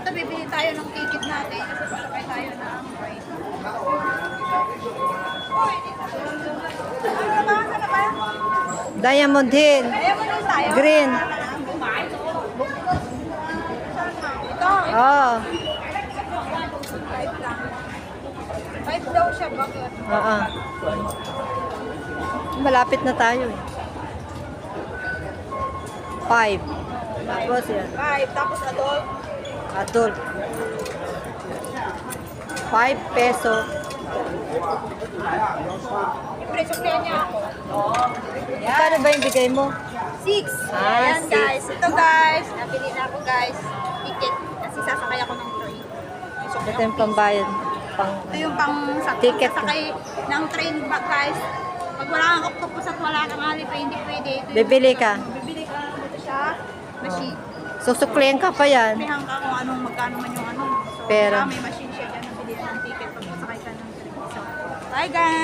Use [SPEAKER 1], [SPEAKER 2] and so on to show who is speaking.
[SPEAKER 1] ito, bibili tayo ng ticket natin kasi sasakay tayo na train. Ano ba? Ano ba?
[SPEAKER 2] Diamond Hill.
[SPEAKER 1] Ayaw mo din tayo?
[SPEAKER 2] Green.
[SPEAKER 1] Ito.
[SPEAKER 2] Oh.
[SPEAKER 1] 5 lang. 5 daw siya, bakit?
[SPEAKER 2] Oo. Malapit na tayo eh. 5. Tapos yan.
[SPEAKER 1] 5, tapos adult.
[SPEAKER 2] Adult. 5 peso.
[SPEAKER 1] Presyo kaya niya ako.
[SPEAKER 2] Magkano ba yung bigay mo?
[SPEAKER 1] 6.
[SPEAKER 2] Ah,
[SPEAKER 1] Ayan
[SPEAKER 2] 6.
[SPEAKER 1] guys. Ito guys. Nabili na ako guys. Ticket. Kasi sasakay ako ng train.
[SPEAKER 2] Ito yung pambayad.
[SPEAKER 1] Ito yung pang
[SPEAKER 2] Ticket.
[SPEAKER 1] sasakay ng train ba guys. Pag wala kang octopus at wala kang alipay, hindi pwede. Ito yung
[SPEAKER 2] Bibili ka.
[SPEAKER 1] Bibili ka. Ito siya. Machine.
[SPEAKER 2] Susuklihan ka pa yan.
[SPEAKER 1] Pihan ka kung anong magkano man yung ano. So,
[SPEAKER 2] Pera.
[SPEAKER 1] may machine siya dyan. Nabili ng ticket pag sasakay ka ng train. So, bye guys!